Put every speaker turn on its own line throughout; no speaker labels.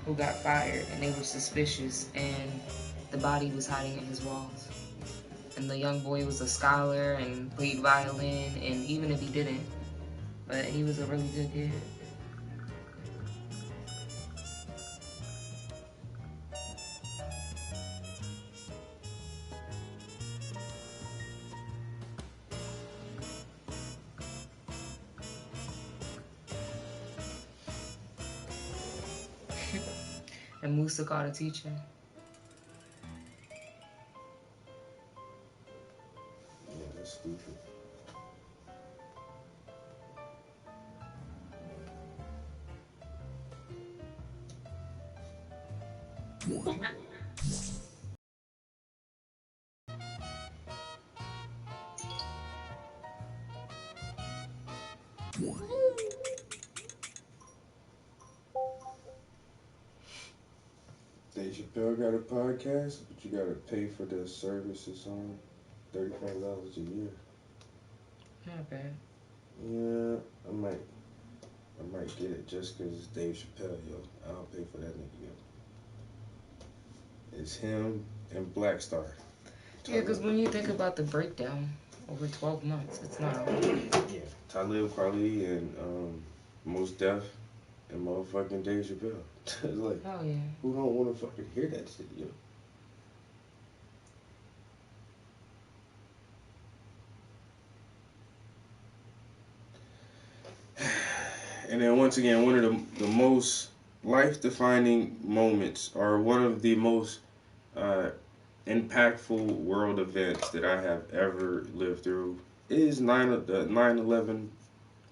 who got fired, and they were suspicious, and the body was hiding in his walls. And the young boy was a scholar and played violin, and even if he didn't, but he was a really good kid. And Musa called a teacher.
Yeah, that's stupid. Dave Chappelle got a podcast, but you gotta pay for the services on $35 a year.
Not bad.
Yeah, I might get it just 'cause it's Dave Chappelle, yo. I'll pay for that nigga, yo. It's him and Black Star.
Yeah, because when you think about the breakdown over 12 months, it's not a lot.
Yeah. Talib Kweli and Mos Def and motherfucking Dave Chappelle. It's like,
Oh, yeah.
who don't want to fucking hear that shit, yo? And then once again, one of the most life-defining moments, or one of the most uh, impactful world events that I have ever lived through, is the 9/11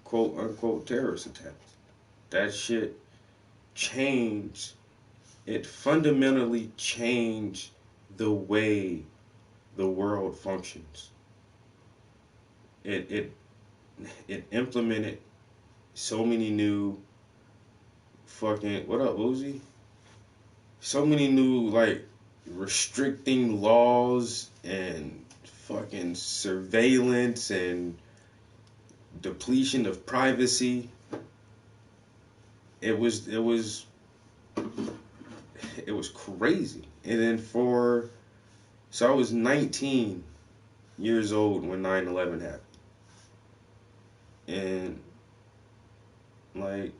quote unquote terrorist attack. That shit changed. It fundamentally changed the way the world functions. It it it implemented so many new fucking, what up, Uzi? So many new like restricting laws and fucking surveillance and depletion of privacy. It was crazy. And then so I was 19 years old when 9/11 happened. And like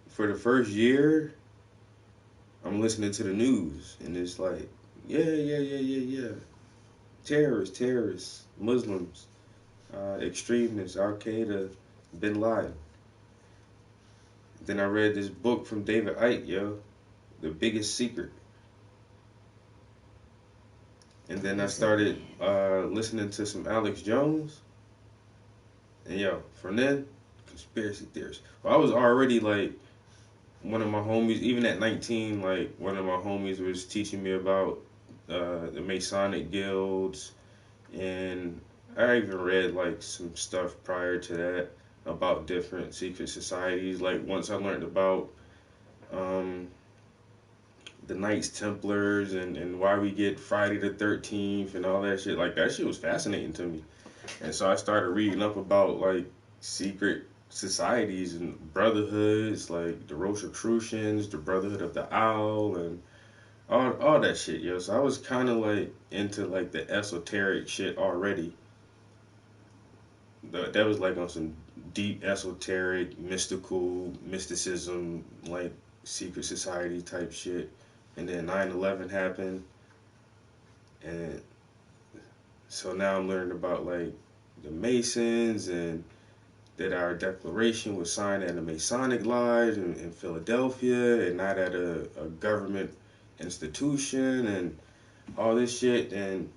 for the first year, I'm listening to the news and it's like, yeah. Terrorists, Muslims, extremists, Al Qaeda, Bin Laden. Then I read this book from David Icke, yo, The Biggest Secret. And then I started listening to some Alex Jones. And yo, from then, conspiracy theories. Well, I was already like, one of my homies, even at 19, like one of my homies was teaching me about the Masonic guilds, and I even read like some stuff prior to that about different secret societies. Like once I learned about um, the Knights Templars and why we get Friday the 13th and all that shit. Like that shit was fascinating to me. And so I started reading up about like secret societies and brotherhoods, like the Rosicrucians, the Brotherhood of the Owl, and all that shit, yo. So I was kind of like into like the esoteric shit already. That was like on some deep esoteric, mysticism, like secret society type shit. And then 9/11 happened, and so now I'm learning about like the Masons, and that our declaration was signed at a Masonic lodge in Philadelphia and not at a government institution and all this shit. And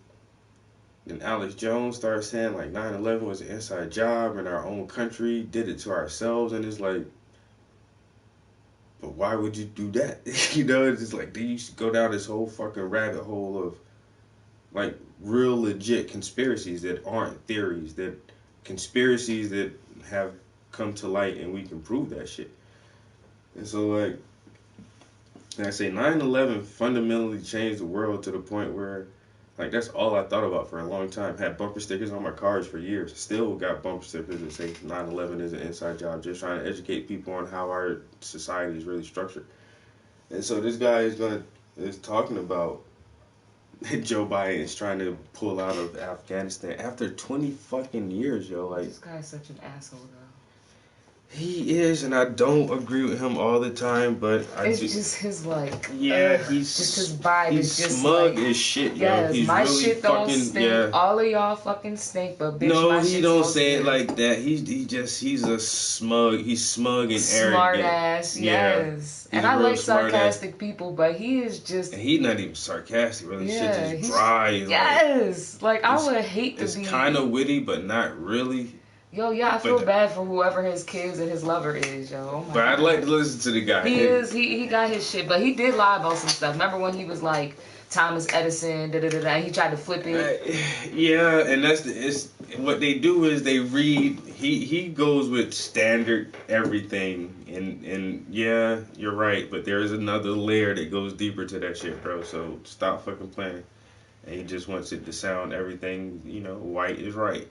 then Alex Jones started saying like 9/11 was an inside job and our own country did it to ourselves. And it's like, but why would you do that? You know, it's just like, you should go down this whole fucking rabbit hole of like real legit conspiracies that aren't theories, that conspiracies that have come to light and we can prove that shit. And so like I say, 9/11 fundamentally changed the world to the point where like that's all I thought about for a long time. Had bumper stickers on my cars for years. Still got bumper stickers that say 9/11 is an inside job, just trying to educate people on how our society is really structured. And so this guy is talking about Joe Biden is trying to pull out of Afghanistan after 20 fucking years, yo. Like,
this guy's such an asshole, though.
he is, and I don't agree with him all the time, but
it's just his
he's
just his vibe
he's
is just
smug
like,
as shit, yo.
yes,
He's
my
really
shit don't
fucking,
stink.
yeah.
All of y'all fucking stink, but bitch,
No,
my
he
shit
don't
smells
say it
good.
like that. He's a smug. He's smug and
Smart
arrogant.
ass,
Yeah.
yes.
He's
And I
real
like
smart
sarcastic people, but he is just.
And he's not even sarcastic, really.
Yeah,
Shit just dry. And
yes, like I would hate to
it's
be.
It's kind of witty, but not really.
Yo, yeah, I feel bad for whoever his kids and his lover is, yo. Oh my
but
God.
I'd like to listen to the guy.
He got his shit, but he did lie about some stuff. Remember when he was like Thomas Edison, he tried to flip it.
Yeah, and it's what they do is they read. He goes with standard everything, and yeah, you're right. But there's another layer that goes deeper to that shit, bro. So stop fucking playing. And he just wants it to sound everything. White is right.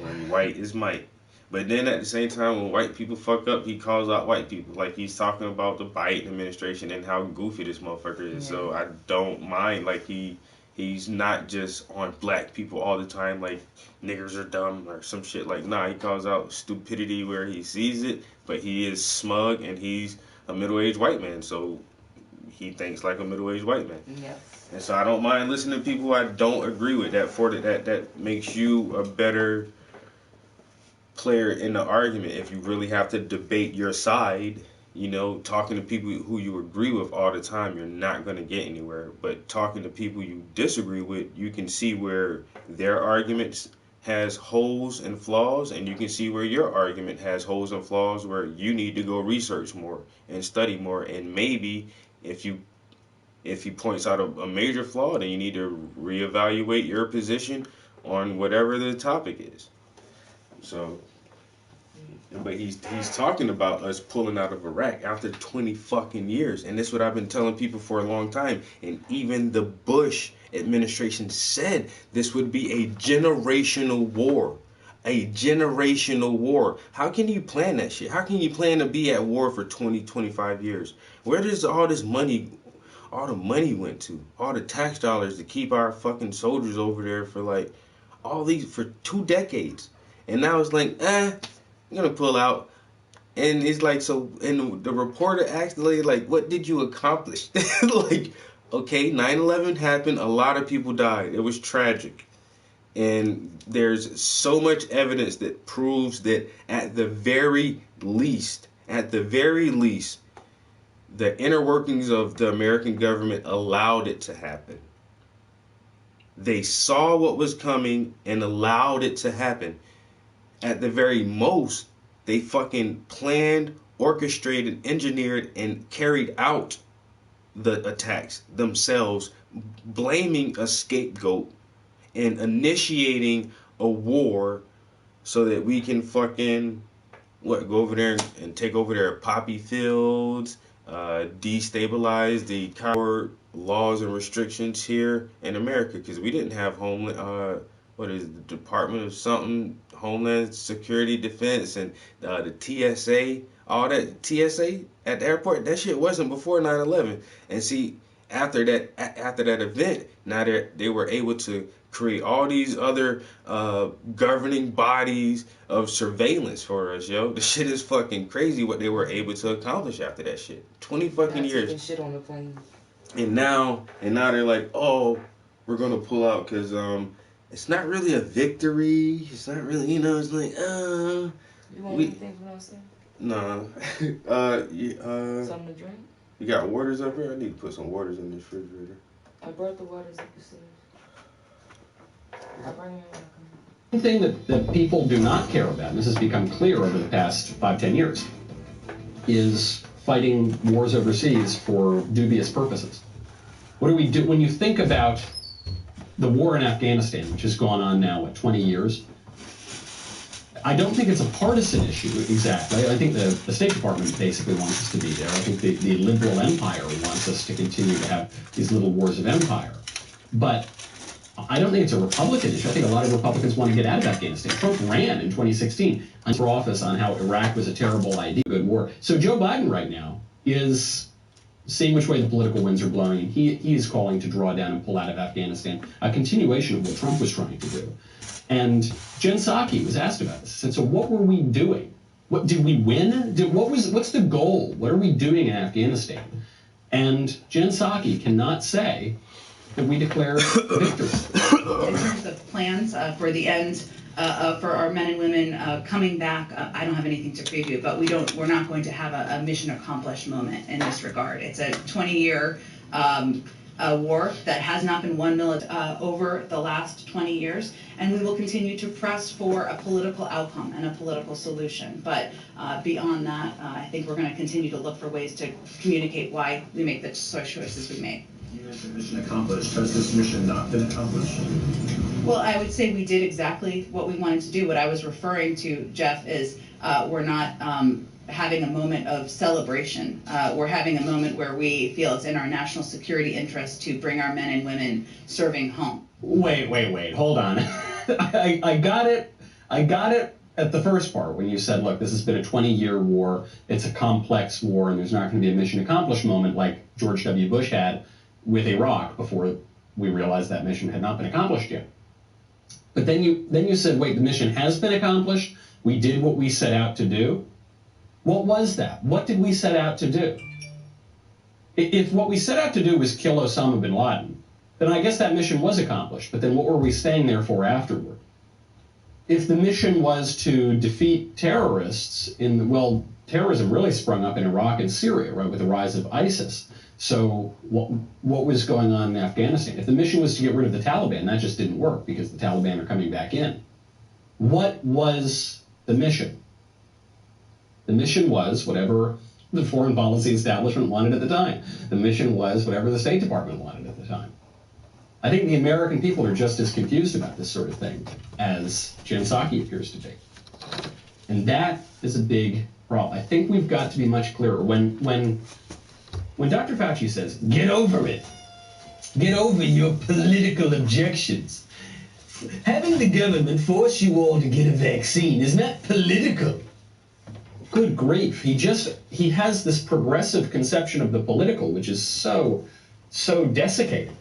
And white is might. But then at the same time, when white people fuck up, he calls out white people. Like, he's talking about the Biden administration and how goofy this motherfucker is. Yeah. So I don't mind. Like, he's not just on black people all the time, like niggers are dumb or some shit. Like, nah, he calls out stupidity where he sees it, but he is smug and he's a middle-aged white man. So he thinks like a middle-aged white man.
Yes.
And so I don't mind listening to people I don't agree with. That makes you a better player in the argument. If you really have to debate your side, talking to people who you agree with all the time, you're not going to get anywhere. But talking to people you disagree with, you can see where their arguments has holes and flaws, and you can see where your argument has holes and flaws, where you need to go research more and study more. And maybe if he points out a major flaw, then you need to reevaluate your position on whatever the topic is. So, but he's talking about us pulling out of Iraq after 20 fucking years. And this is what I've been telling people for a long time. And even the Bush administration said this would be a generational war. A generational war. How can you plan that shit? How can you plan to be at war for 20, 25 years? Where does all the money went to? All the tax dollars to keep our fucking soldiers over there for for 2 decades. And now it's like, I'm gonna pull out. And it's like, so, and the reporter asked the lady, like, what did you accomplish? Like, okay, 9/11 happened, a lot of people died. It was tragic. And there's so much evidence that proves that at the very least, the inner workings of the American government allowed it to happen. They saw what was coming and allowed it to happen. At the very most, they fucking planned, orchestrated, engineered, and carried out the attacks themselves, blaming a scapegoat and initiating a war so that we can fucking go over there and take over their poppy fields, destabilize the power laws and restrictions here in America, because we didn't have the Department of something, Homeland Security, Defense, and the TSA, all that TSA at the airport. That shit wasn't before 9/11. And see, after that event, now they were able to create all these other governing bodies of surveillance for us, yo. The shit is fucking crazy what they were able to accomplish after that shit. 20 fucking years.
Shit on the plane.
And now they're like, oh, we're gonna pull out because it's not really a victory. It's not really, it's like,
You want anything from us?
Nah.
Something to drink?
You got waters up here? I need to put some waters in this refrigerator.
I brought the waters up the stairs.
One thing that people do not care about, and this has become clear over the past 5-10 years, is fighting wars overseas for dubious purposes. What do we do when you think about the war in Afghanistan, which has gone on now, 20 years? I don't think it's a partisan issue exactly. I think the State Department basically wants us to be there. I think the liberal empire wants us to continue to have these little wars of empire. But I don't think it's a Republican issue. I think a lot of Republicans want to get out of Afghanistan. Trump ran in 2016 for office on how Iraq was a terrible idea, good war. So Joe Biden right now is seeing which way the political winds are blowing, he is calling to draw down and pull out of Afghanistan, a continuation of what Trump was trying to do. And Jen Psaki was asked about this. And so what were we doing? What did we win? What's the goal? What are we doing in Afghanistan? And Jen Psaki cannot say that we declared victory.
In terms of plans for the end for our men and women coming back, I don't have anything to preview, but we're not going to have a mission accomplished moment in this regard. It's a 20-year war that has not been won over the last 20 years, and we will continue to press for a political outcome and a political solution. But beyond that, I think we're going to continue to look for ways to communicate why we make the choices we make.
You mentioned mission accomplished. Has this mission not been accomplished?
Well, I would say we did exactly what we wanted to do. What I was referring to, Jeff, is we're not having a moment of celebration. We're having a moment where we feel it's in our national security interest to bring our men and women serving home.
Wait, hold on. I got it at the first part when you said, look, this has been a 20-year war. It's a complex war, and there's not going to be a mission accomplished moment like George W. Bush had with Iraq before we realized that mission had not been accomplished yet. But then you said, wait, the mission has been accomplished. We did what we set out to do. What was that? What did we set out to do? If what we set out to do was kill Osama bin Laden, then I guess that mission was accomplished. But then what were we staying there for afterward? If the mission was to defeat terrorists terrorism really sprung up in Iraq and Syria, right, with the rise of ISIS. So what was going on in Afghanistan? If the mission was to get rid of the Taliban, that just didn't work because the Taliban are coming back in. What was the mission? The mission was whatever the foreign policy establishment wanted at the time. The mission was whatever the State Department wanted at the time. I think the American people are just as confused about this sort of thing as Jen Psaki appears to be. And that is a big problem. I think we've got to be much clearer. When Dr. Fauci says, get over it, get over your political objections, having the government force you all to get a vaccine is not political. Good grief. He has this progressive conception of the political, which is so desiccated.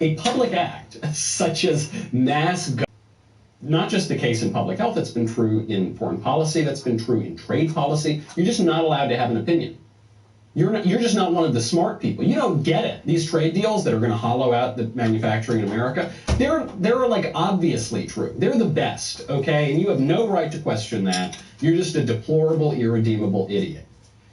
A public act such as mass government, not just the case in public health, that's been true in foreign policy, that's been true in trade policy. You're just not allowed to have an opinion. You're just not one of the smart people. You don't get it. These trade deals that are going to hollow out the manufacturing in America, they're like obviously true. They're the best, okay? And you have no right to question that. You're just a deplorable, irredeemable idiot.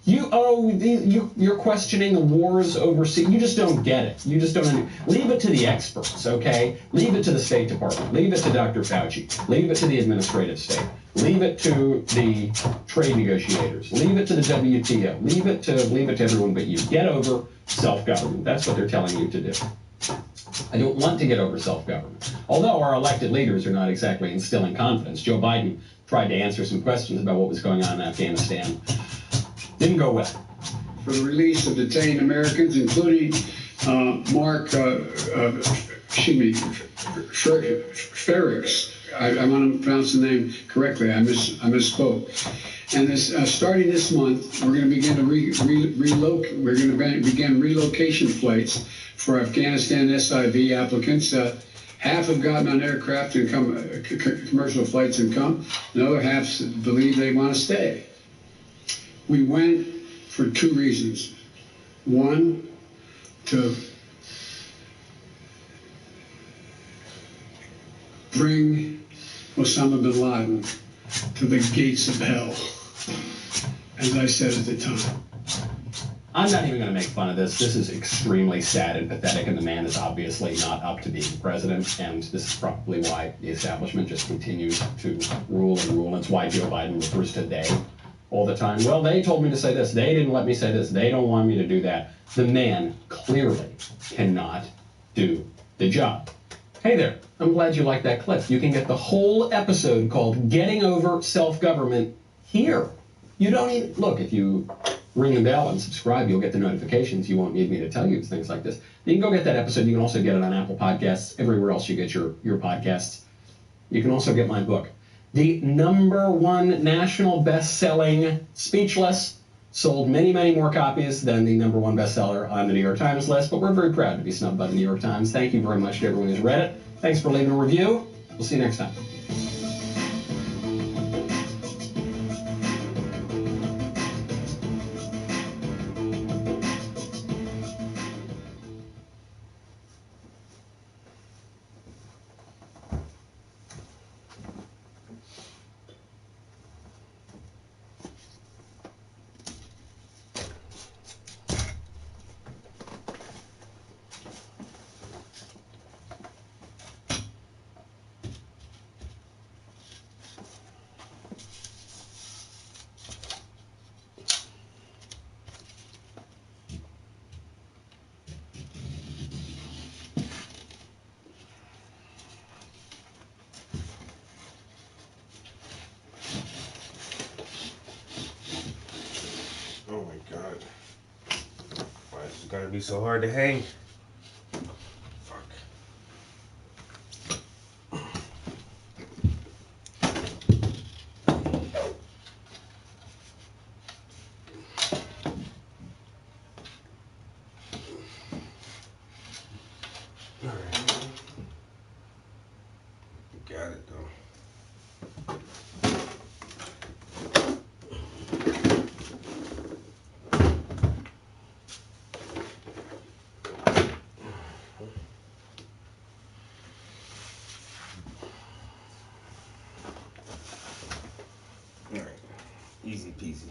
You're questioning the wars overseas. You just don't get it. You just don't. Leave it to the experts, okay? Leave it to the State Department. Leave it to Dr. Fauci. Leave it to the administrative state. Leave it to the trade negotiators. Leave it to the WTO. Leave it to everyone but you. Get over self-government. That's what they're telling you to do. I don't want to get over self-government. Although our elected leaders are not exactly instilling confidence. Joe Biden tried to answer some questions about what was going on in Afghanistan. Didn't go well.
For the release of detained Americans, including Mark Ferrix. I want to pronounce the name correctly. I misspoke. And this, starting this month, we're going to begin to begin relocation flights for Afghanistan SIV applicants. Half have gotten on aircraft and commercial flights and come. The other half believe they want to stay. We went for two reasons. One, to bring Osama bin Laden to the gates of hell, as I said at the time.
I'm not even going to make fun of this. This is extremely sad and pathetic, and the man is obviously not up to being president, and this is probably why the establishment just continues to rule and rule. It's why Joe Biden refers to they all the time. Well, they told me to say this. They didn't let me say this. They don't want me to do that. The man clearly cannot do the job. Hey there. I'm glad you liked that clip. You can get the whole episode called Getting Over Self-Government here. You don't even... Look, if you ring the bell and subscribe, you'll get the notifications. You won't need me to tell you things like this. You can go get that episode. You can also get it on Apple Podcasts, everywhere else you get your podcasts. You can also get my book. The #1 national best-selling Speechless, Sold many, many more copies than the #1 bestseller on the New York Times list, but we're very proud to be snubbed by the New York Times. Thank you very much to everyone who's read it. Thanks for leaving a review. We'll see you next time.
Oh my God. Why is it gotta be so hard to hang? Fuck. Alright. Got it though. Alright, easy peasy.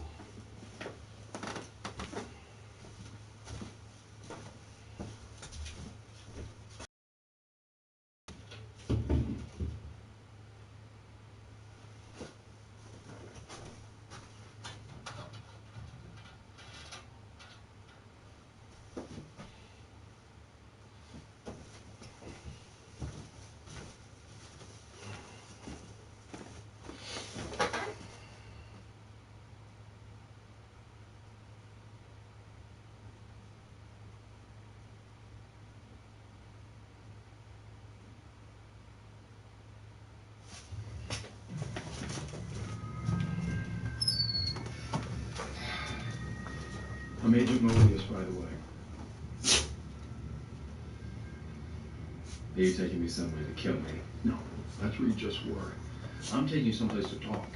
I'm Agent Mobius, by the way. Are you taking me somewhere to kill me? No, that's where you just were. I'm taking you someplace to talk.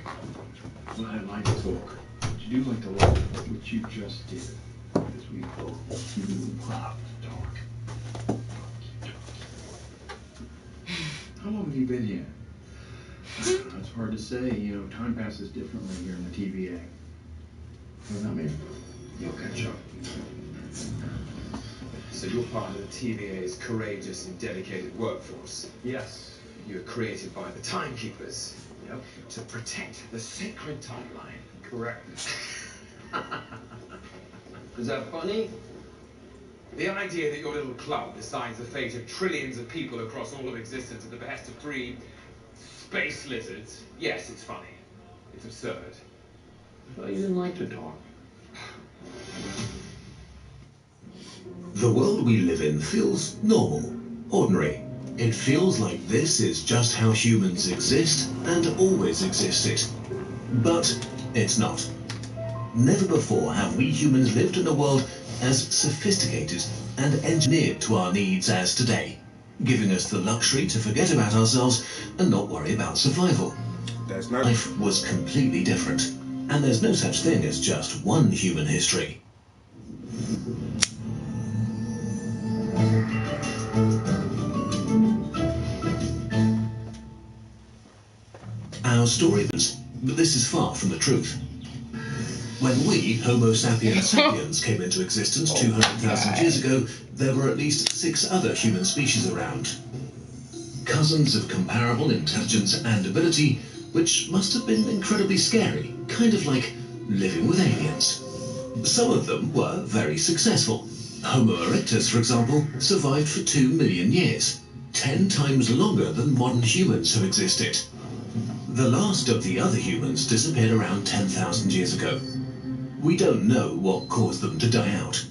Well, I'd like to talk. But you do like to laugh, which you just did. As we both love to talk. How long have you been here? It's hard to say. You know, time passes differently here in the TVA. Well, I mean, you'll catch up.
So you're part of the TVA's courageous and dedicated workforce.
Yes.
You were created by the Timekeepers.
Yep.
To protect the sacred timeline.
Correct.
Is that funny? The idea that your little club decides the fate of trillions of people across all of existence at the behest of 3 space lizards, yes, it's funny. It's absurd.
I thought you didn't like to talk.
The world we live in feels normal, ordinary. It feels like this is just how humans exist and always existed. But it's not. Never before have we humans lived in a world as sophisticated and engineered to our needs as today, giving us the luxury to forget about ourselves and not worry about survival.
That's not.
Life was completely different, and there's no such thing as just one human history. Our story is, but this is far from the truth. When we, Homo sapiens sapiens, came into existence 200,000 years ago, there were at least 6 other human species around. Cousins of comparable intelligence and ability, which must have been incredibly scary, kind of like living with aliens. Some of them were very successful. Homo erectus, for example, survived for 2 million years, 10 times longer than modern humans have existed. The last of the other humans disappeared around 10,000 years ago. We don't know what caused them to die out.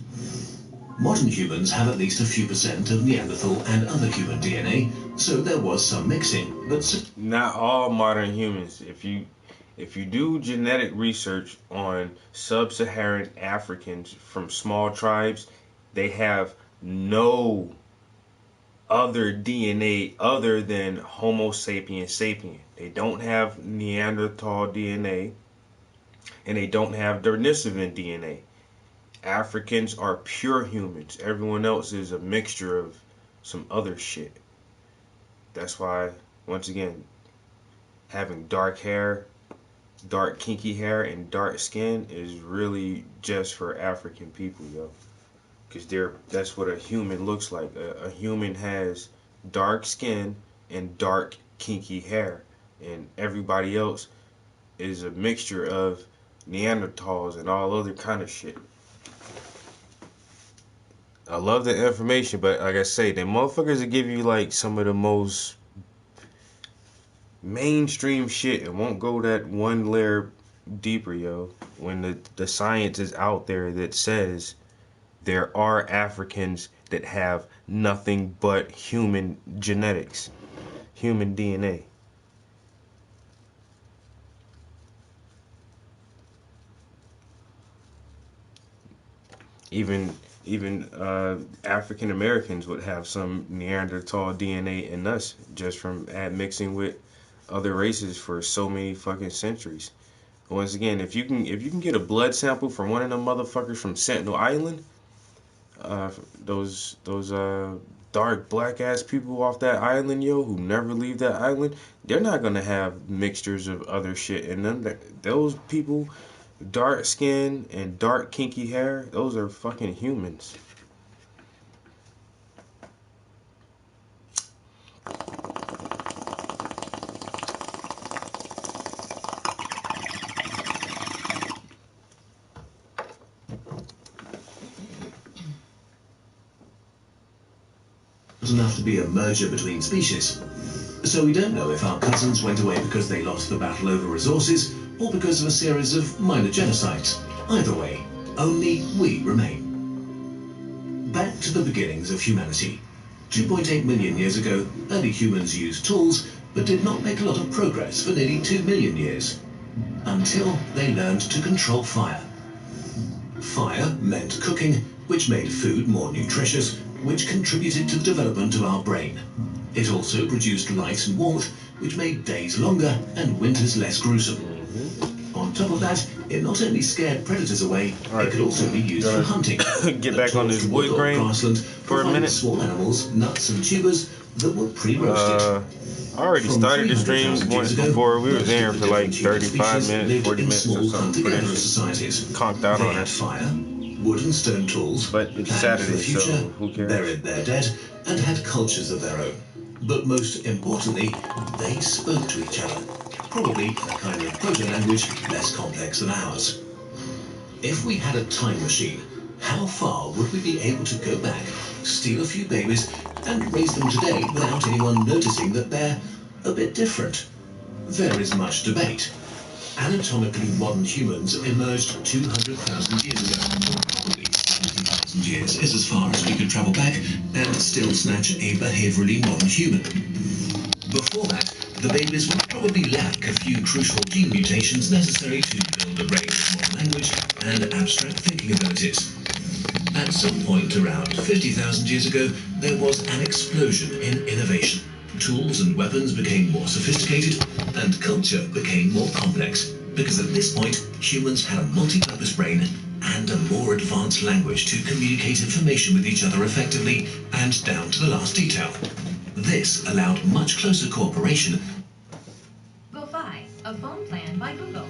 Modern humans have at least a few % of Neanderthal and other human DNA, so there was some mixing, but
Not all modern humans. If If you do genetic research on sub-Saharan Africans from small tribes, they have no other DNA other than Homo sapiens sapien. They don't have Neanderthal DNA, and they don't have Denisovan DNA. Africans are pure humans. Everyone else is a mixture of some other shit. That's why, once again, having dark hair, dark kinky hair, and dark skin is really just for African people, yo. Because that's what a human looks like. A human has dark skin and dark kinky hair. And everybody else is a mixture of Neanderthals and all other kind of shit. I love the information, but like I say, the motherfuckers will give you like some of the most mainstream shit and won't go that one layer deeper, yo. When the science is out there that says there are Africans that have nothing but human genetics, human DNA. Even African Americans would have some Neanderthal DNA in us just from mixing with other races for so many fucking centuries. Once again, if you can get a blood sample from one of them motherfuckers from Sentinel Island, those dark black ass people off that island, yo, who never leave that island, they're not gonna have mixtures of other shit in them. Those people, dark skin and dark kinky hair, those are fucking humans.
Enough to be a merger between species. So we don't know if our cousins went away because they lost the battle over resources or because of a series of minor genocides. Either way, only we remain. Back to the beginnings of humanity. 2.8 million years ago, early humans used tools but did not make a lot of progress for nearly 2 million years. Until they learned to control fire. Fire meant cooking, which made food more nutritious, which contributed to the development of our brain. It also produced light and warmth, which made days longer and winters less gruesome. On top of that, it not only scared predators away, it could also be used for hunting.
Get back on this wood grain for a minute.
Small animals, nuts and tubers that were pre-roasted.
I already started the stream once before. We were there for like 35 minutes, 40 minutes or something.
Societies.
Conked out on us.
Fire, wood and stone tools,
but it's Saturday,
future,
so who cares?
Buried their dead, and had cultures of their own. But most importantly, they spoke to each other, probably in a kind of proto-language less complex than ours. If we had a time machine, how far would we be able to go back, steal a few babies, and raise them today without anyone noticing that they're a bit different? There is much debate. Anatomically modern humans emerged 200,000 years ago. Probably 70,000 years is as far as we could travel back and still snatch a behaviorally modern human. Before that, the babies would probably lack a few crucial gene mutations necessary to build a range of modern language and abstract thinking abilities. At some point around 50,000 years ago, there was an explosion in innovation. Tools and weapons became more sophisticated, and culture became more complex, because at this point, humans had a multi-purpose brain and a more advanced language to communicate information with each other effectively and down to the last detail. This allowed much closer cooperation.
Go-Fi, a phone plan by Google.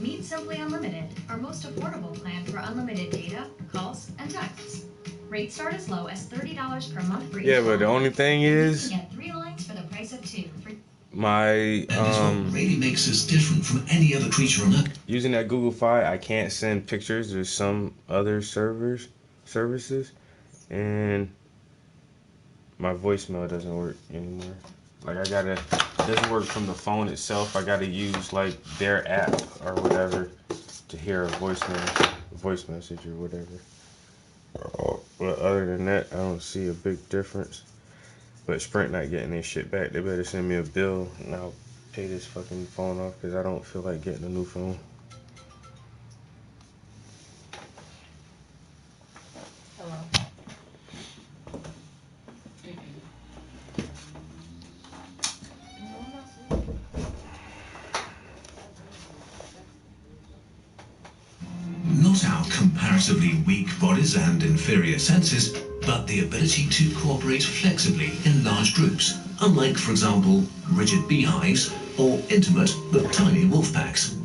Meet Simply Unlimited, our most affordable plan for unlimited data, calls, and texts. Rates start as low as $30 per month for each.
Yeah, but the only thing is,
you get 3 lines for the price of 2.
My
really makes us different from any other creature on Earth.
Using that Google Fi, I can't send pictures. There's some other services, and my voicemail doesn't work anymore. Like it doesn't work from the phone itself. I gotta use like their app or whatever to hear a voice message or whatever. But other than that, I don't see a big difference. But Sprint not getting their shit back. They better send me a bill and I'll pay this fucking phone off because I don't feel like getting a new phone.
Hello.
Not our comparatively weak bodies and inferior senses, but the ability to cooperate flexibly in large groups, unlike, for example, rigid beehives or intimate but tiny wolf packs.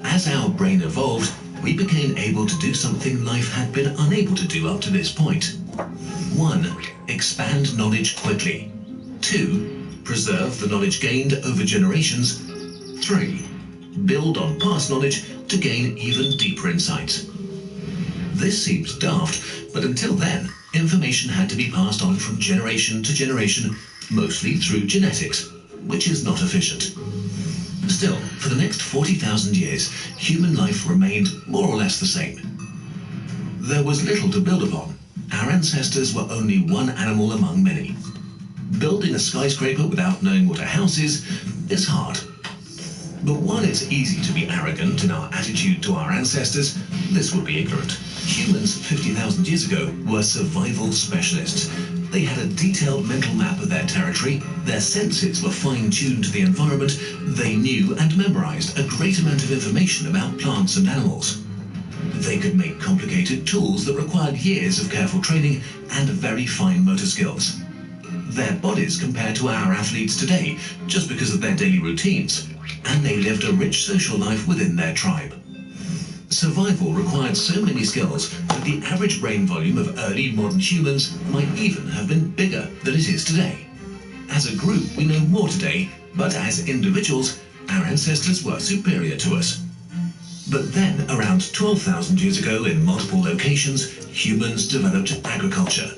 As our brain evolved, we became able to do something life had been unable to do up to this point. 1. Expand knowledge quickly. 2. Preserve the knowledge gained over generations. 3. Build on past knowledge to gain even deeper insights. This seems daft, but until then, information had to be passed on from generation to generation, mostly through genetics, which is not efficient. Still, for the next 40,000 years, human life remained more or less the same. There was little to build upon. Our ancestors were only one animal among many. Building a skyscraper without knowing what a house is hard. But while it's easy to be arrogant in our attitude to our ancestors, this would be ignorant. Humans 50,000 years ago were survival specialists. They had a detailed mental map of their territory, their senses were fine-tuned to the environment, they knew and memorized a great amount of information about plants and animals. They could make complicated tools that required years of careful training and very fine motor skills. Their bodies compared to our athletes today, just because of their daily routines, and they lived a rich social life within their tribe. Survival required so many skills that the average brain volume of early modern humans might even have been bigger than it is today. As a group, we know more today, but as individuals, our ancestors were superior to us. But then, around 12,000 years ago, in multiple locations, humans developed agriculture.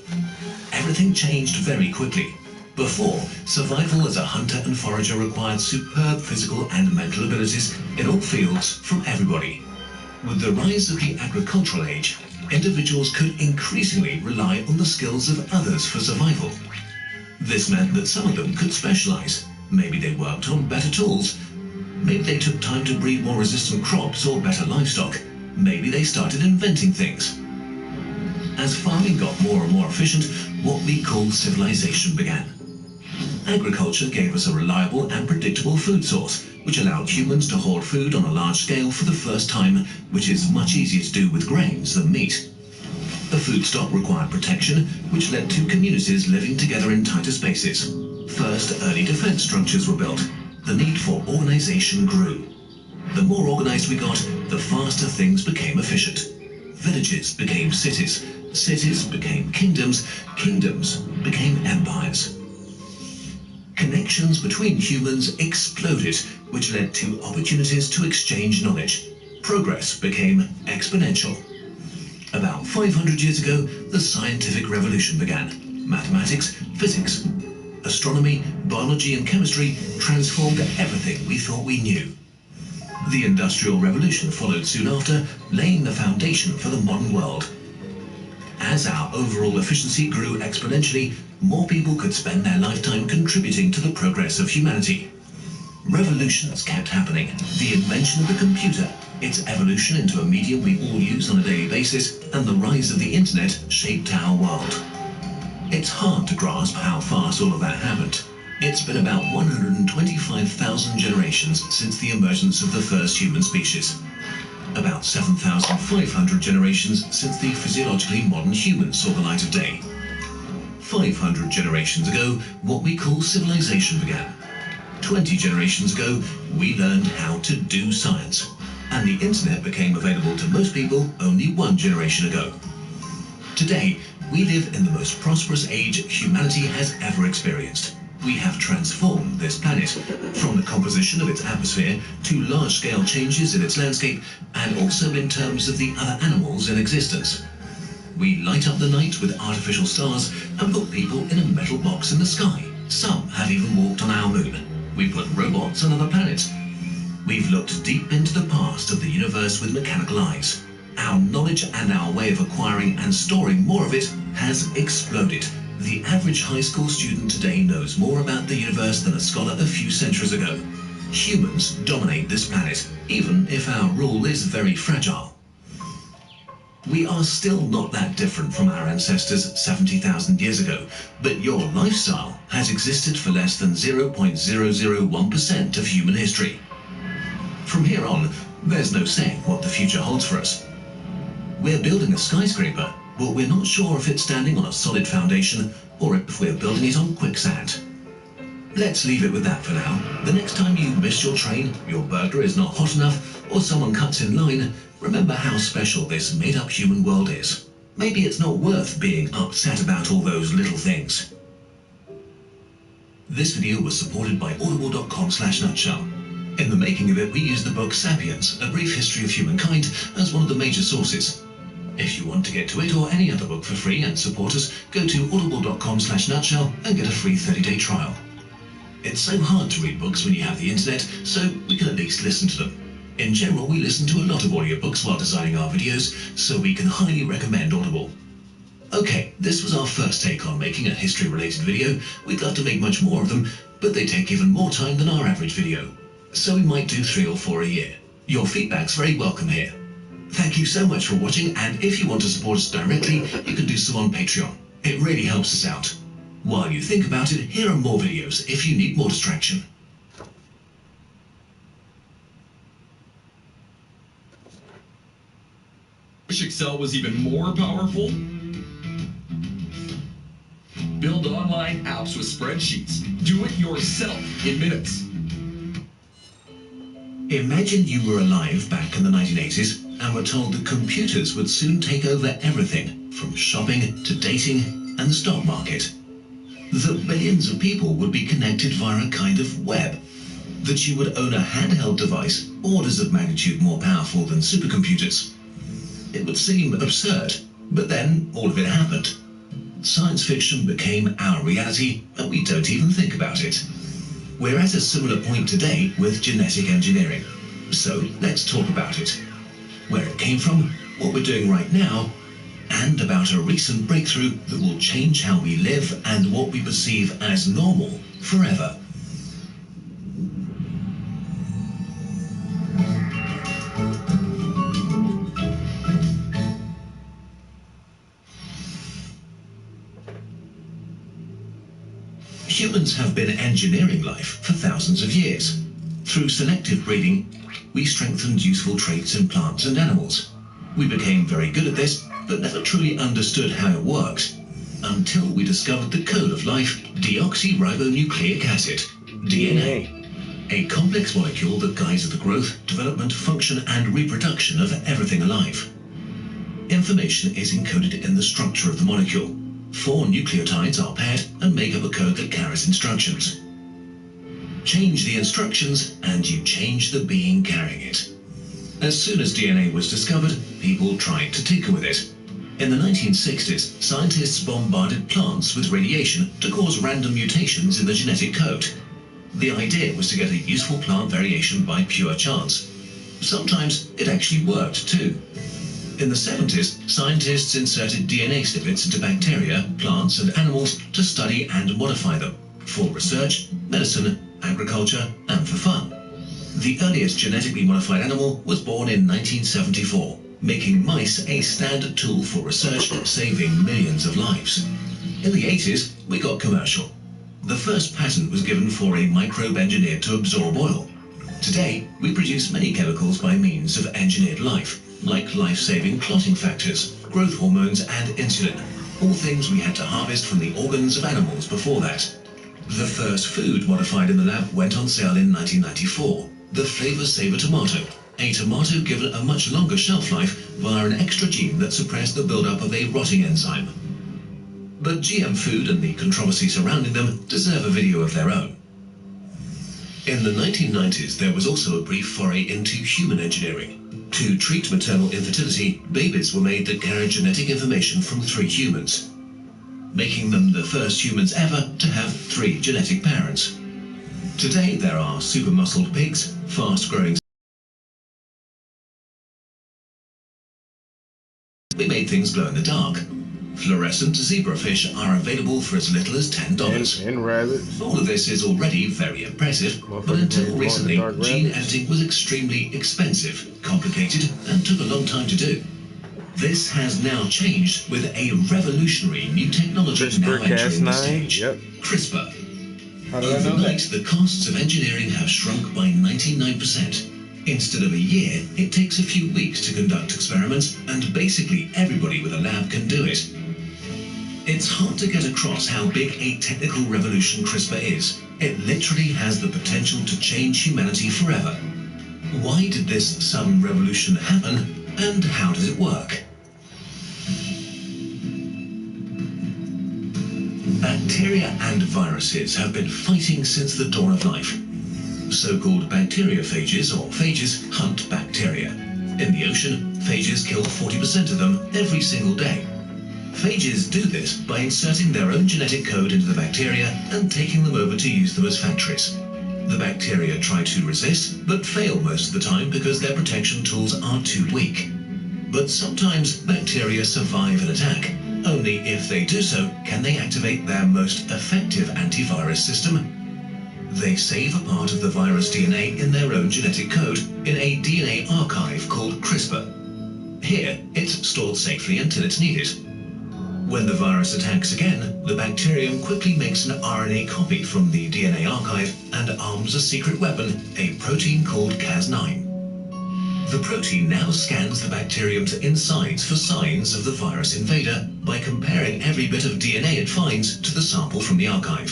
Everything changed very quickly. Before, survival as a hunter and forager required superb physical and mental abilities in all fields from everybody. With the rise of the agricultural age, individuals could increasingly rely on the skills of others for survival. This meant that some of them could specialize. Maybe they worked on better tools. Maybe they took time to breed more resistant crops or better livestock. Maybe they started inventing things. As farming got more and more efficient, what we call civilization began. Agriculture gave us a reliable and predictable food source, which allowed humans to hoard food on a large scale for the first time, which is much easier to do with grains than meat. The food stock required protection, which led to communities living together in tighter spaces. First, early defense structures were built. The need for organization grew. The more organized we got, the faster things became efficient. Villages became cities. Cities became kingdoms. Kingdoms became empires. Connections between humans exploded, which led to opportunities to exchange knowledge. Progress became exponential. About 500 years ago, the scientific revolution began. Mathematics, physics, astronomy, biology, and chemistry transformed everything we thought we knew. The Industrial Revolution followed soon after, laying the foundation for the modern world. As our overall efficiency grew exponentially, more people could spend their lifetime contributing to the progress of humanity. Revolutions kept happening. The invention of the computer, its evolution into a medium we all use on a daily basis, and the rise of the internet shaped our world. It's hard to grasp how fast all of that happened. It's been about 125,000 generations since the emergence of the first human species. About 7,500 generations since the physiologically modern human saw the light of day. 500 generations ago, what we call civilization began. 20 generations ago, we learned how to do science. And the internet became available to most people only 1 generation ago. Today, we live in the most prosperous age humanity has ever experienced. We have transformed this planet, from the composition of its atmosphere to large-scale changes in its landscape, and also in terms of the other animals in existence. We light up the night with artificial stars and put people in a metal box in the sky. Some have even walked on our moon. We put robots on other planets. We've looked deep into the past of the universe with mechanical eyes. Our knowledge and our way of acquiring and storing more of it has exploded. The average high school student today knows more about the universe than a scholar a few centuries ago. Humans dominate this planet, even if our rule is very fragile. We are still not that different from our ancestors 70,000 years ago, but your lifestyle has existed for less than 0.001% of human history. From here on, there's no saying what the future holds for us. We're building a skyscraper, but we're not sure if it's standing on a solid foundation or if we're building it on quicksand. Let's leave it with that for now. The next time you miss your train, your burger is not hot enough, or someone cuts in line, remember how special this made-up human world is. Maybe it's not worth being upset about all those little things. This video was supported by audible.com/nutshell. In the making of it, we used the book Sapiens, A Brief History of Humankind, as one of the major sources. If you want to get to it or any other book for free and support us, go to audible.com/nutshell and get a free 30-day trial. It's so hard to read books when you have the internet, so we can at least listen to them. In general, we listen to a lot of audiobooks while designing our videos, so we can highly recommend Audible. Okay, this was our first take on making a history-related video. We'd love to make much more of them, but they take even more time than our average video. So we might do 3 or 4 a year. Your feedback's very welcome here. Thank you so much for watching, and if you want to support us directly, you can do so on Patreon. It really helps us out. While you think about it, here are more videos if you need more distraction.
Wish Excel was even more powerful? Build online apps with spreadsheets. Do it yourself in minutes.
Imagine you were alive back in the 1980s and were told that computers would soon take over everything, from shopping to dating and the stock market. That billions of people would be connected via a kind of web. That you would own a handheld device orders of magnitude more powerful than supercomputers. It would seem absurd, but then all of it happened. Science fiction became our reality, and we don't even think about it. We're at a similar point today with genetic engineering. So let's talk about it. Where it came from, what we're doing right now, and about a recent breakthrough that will change how we live and what we perceive as normal forever. Humans have been engineering life for thousands of years. Through selective breeding, we strengthened useful traits in plants and animals. We became very good at this, but never truly understood how it worked, until we discovered the code of life, deoxyribonucleic acid, DNA. A complex molecule that guides the growth, development, function, and reproduction of everything alive. Information is encoded in the structure of the molecule. 4 nucleotides are paired and make up a code that carries instructions. Change the instructions and you change the being carrying it. As soon as DNA was discovered, people tried to tinker with it. In the 1960s, scientists bombarded plants with radiation to cause random mutations in the genetic code. The idea was to get a useful plant variation by pure chance. Sometimes it actually worked too. In the 70s, scientists inserted DNA snippets into bacteria, plants, and animals to study and modify them for research, medicine, agriculture, and for fun. The earliest genetically modified animal was born in 1974, making mice a standard tool for research, saving millions of lives. In the 80s, we got commercial. The first patent was given for a microbe engineered to absorb oil. Today, we produce many chemicals by means of engineered life, like life-saving clotting factors, growth hormones, and insulin, all things we had to harvest from the organs of animals before that. The first food modified in the lab went on sale in 1994, the Flavor Saver tomato, a tomato given a much longer shelf life via an extra gene that suppressed the buildup of a rotting enzyme. But GM food and the controversy surrounding them deserve a video of their own. In the 1990s, there was also a brief foray into human engineering. To treat maternal infertility, babies were made that carried genetic information from 3 humans, making them the first humans ever to have 3 genetic parents. Today, there are super-muscled pigs, fast-growing. We made things glow in the dark. Fluorescent zebrafish are available for as little as $10.
And rabbits.
All of this is already very impressive, but until recently, gene editing was extremely expensive, complicated, and took a long time to do. This has now changed with a revolutionary new technology now entering the stage, CRISPR. Overnight, the costs of engineering have shrunk by 99%. Instead of a year, it takes a few weeks to conduct experiments, and basically everybody with a lab can do it. It's hard to get across how big a technical revolution CRISPR is. It literally has the potential to change humanity forever. Why did this sudden revolution happen, and how does it work? Bacteria and viruses have been fighting since the dawn of life. So-called bacteriophages, or phages, hunt bacteria. In the ocean, phages kill 40% of them every single day. Phages do this by inserting their own genetic code into the bacteria and taking them over to use them as factories. The bacteria try to resist, but fail most of the time because their protection tools are too weak. But sometimes bacteria survive an attack. Only if they do so can they activate their most effective antivirus system. They save a part of the virus DNA in their own genetic code in a DNA archive called CRISPR. Here, it's stored safely until it's needed. When the virus attacks again, the bacterium quickly makes an RNA copy from the DNA archive and arms a secret weapon, a protein called Cas9. The protein now scans the bacterium's insides for signs of the virus invader by comparing every bit of DNA it finds to the sample from the archive.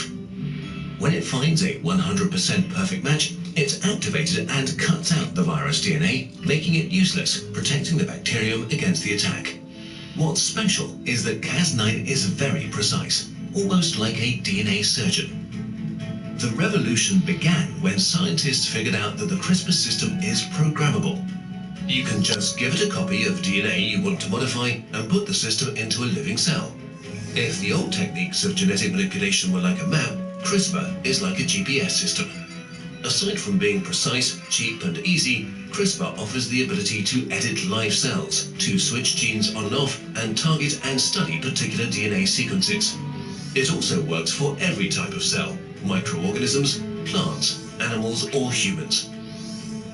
When it finds a 100% perfect match, it's activated and cuts out the virus DNA, making it useless, protecting the bacterium against the attack. What's special is that Cas9 is very precise, almost like a DNA surgeon. The revolution began when scientists figured out that the CRISPR system is programmable. You can just give it a copy of DNA you want to modify and put the system into a living cell. If the old techniques of genetic manipulation were like a map, CRISPR is like a GPS system. Aside from being precise, cheap and easy, CRISPR offers the ability to edit live cells, to switch genes on and off, and target and study particular DNA sequences. It also works for every type of cell, microorganisms, plants, animals, or humans.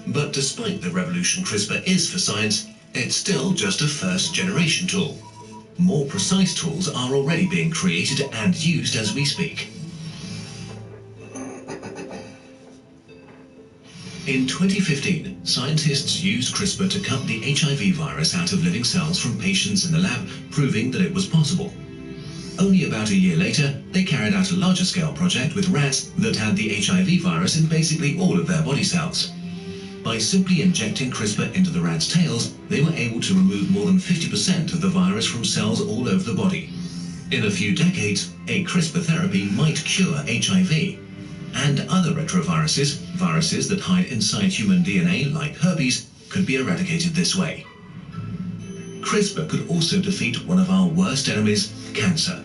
But despite the revolution CRISPR is for science, it's still just a first-generation tool. More precise tools are already being created and used as we speak. In 2015, scientists used CRISPR to cut the HIV virus out of living cells from patients in the lab, proving that it was possible. Only about a year later, they carried out a larger-scale project with rats that had the HIV virus in basically all of their body cells. By simply injecting CRISPR into the rats' tails, they were able to remove more than 50% of the virus from cells all over the body. In a few decades, a CRISPR therapy might cure HIV. And other retroviruses, viruses that hide inside human DNA like herpes, could be eradicated this way. CRISPR could also defeat one of our worst enemies, cancer.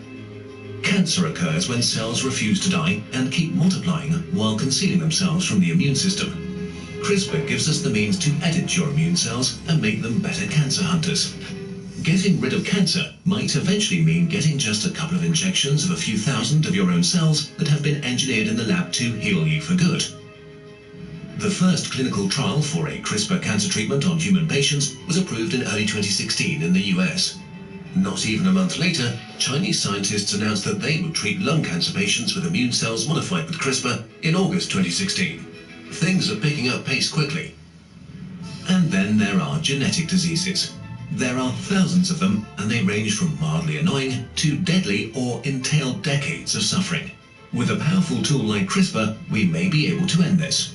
Cancer occurs when cells refuse to die and keep multiplying while concealing themselves from the immune system. CRISPR gives us the means to edit your immune cells and make them better cancer hunters. Getting rid of cancer might eventually mean getting just a couple of injections of a few thousand of your own cells that have been engineered in the lab to heal you for good. The first clinical trial for a CRISPR cancer treatment on human patients was approved in early 2016 in the US. Not even a month later, Chinese scientists announced that they would treat lung cancer patients with immune cells modified with CRISPR in August 2016. Things are picking up pace quickly. And then there are genetic diseases. There are thousands of them, and they range from mildly annoying to deadly or entail decades of suffering. With a powerful tool like CRISPR, we may be able to end this.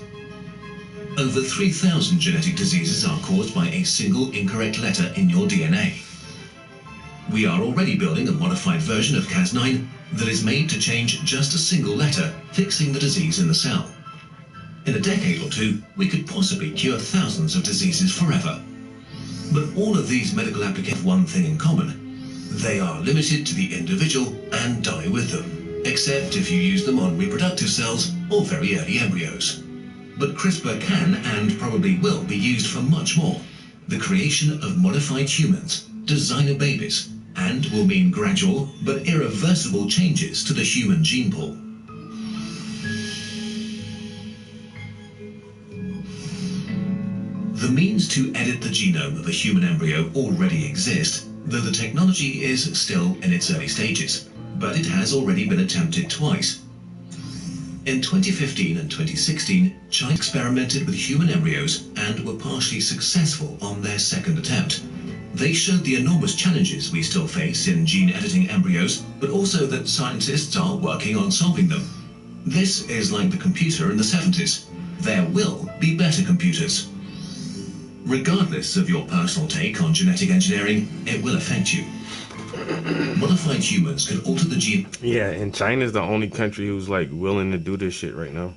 Over 3,000 genetic diseases are caused by a single incorrect letter in your DNA. We are already building a modified version of Cas9 that is made to change just a single letter, fixing the disease in the cell. In a decade or two, we could possibly cure thousands of diseases forever. But all of these medical applications have one thing in common. They are limited to the individual and die with them, except if you use them on reproductive cells or very early embryos. But CRISPR can and probably will be used for much more. The creation of modified humans, designer babies, and will mean gradual but irreversible changes to the human gene pool. The means to edit the genome of a human embryo already exist, though the technology is still in its early stages, but it has already been attempted twice. In 2015 and 2016, China experimented with human embryos and were partially successful on their second attempt. They showed the enormous challenges we still face in gene editing embryos, but also that scientists are working on solving them. This is like the computer in the 70s. There will be better computers. Regardless of your personal take on genetic engineering, it will affect you. Modified humans can alter the gene.
Yeah, and China's the only country who's like willing to do this shit right now.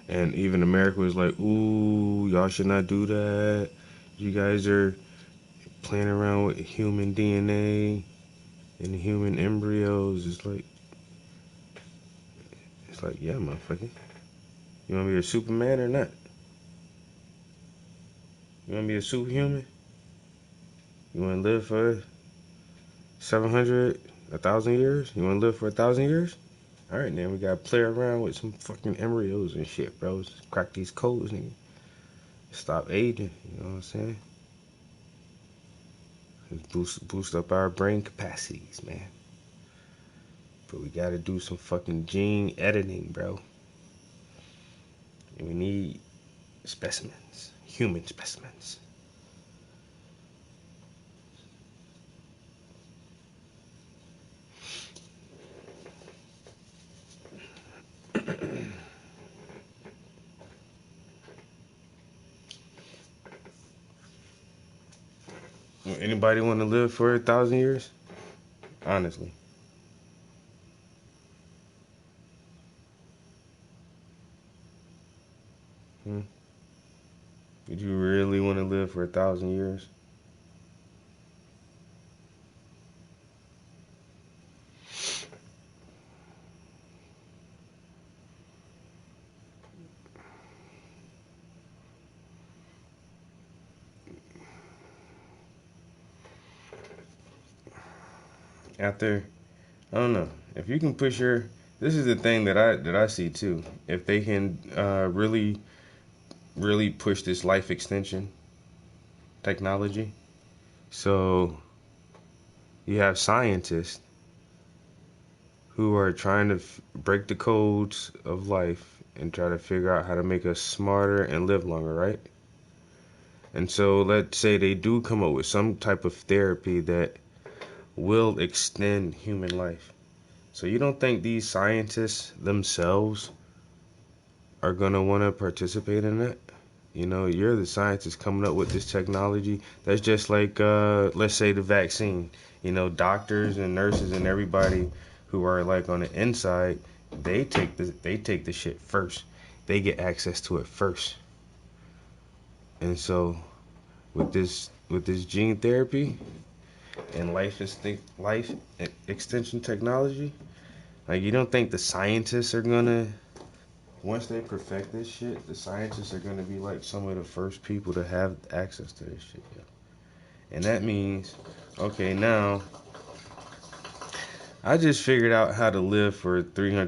And even America was like, ooh, y'all should not do that. You guys are playing around with human DNA and human embryos. It's like, yeah, motherfucker. You want to be a Superman or not? You want to be a superhuman? You want to live for 700, 1,000 years? You want to live for 1,000 years? All right, then we got to play around with some fucking embryos and shit, bro. Just crack these codes, nigga. Stop aging, you know what I'm saying? Just boost up our brain capacities, man. But we got to do some fucking gene editing, bro. And we need specimens, human specimens. Anybody want to live for 1,000 years? Honestly. Would you really want to live for 1,000 years? After, I don't know. If you can push this is the thing that I see too. If they can really push this life extension technology, so you have scientists who are trying to break the codes of life and try to figure out how to make us smarter and live longer, right? And so let's say they do come up with some type of therapy that will extend human life. So you don't think these scientists themselves are going to want to participate in that? You know, you're the scientist coming up with this technology. That's just like, let's say the vaccine. You know, doctors and nurses and everybody who are like on the inside, they take the shit first. They get access to it first. And so with this gene therapy and life extension technology, like, you don't think the scientists are gonna, once they perfect this shit, the scientists are gonna be like some of the first people to have access to this shit, yo. And that means, okay, now I just figured out how to live for 300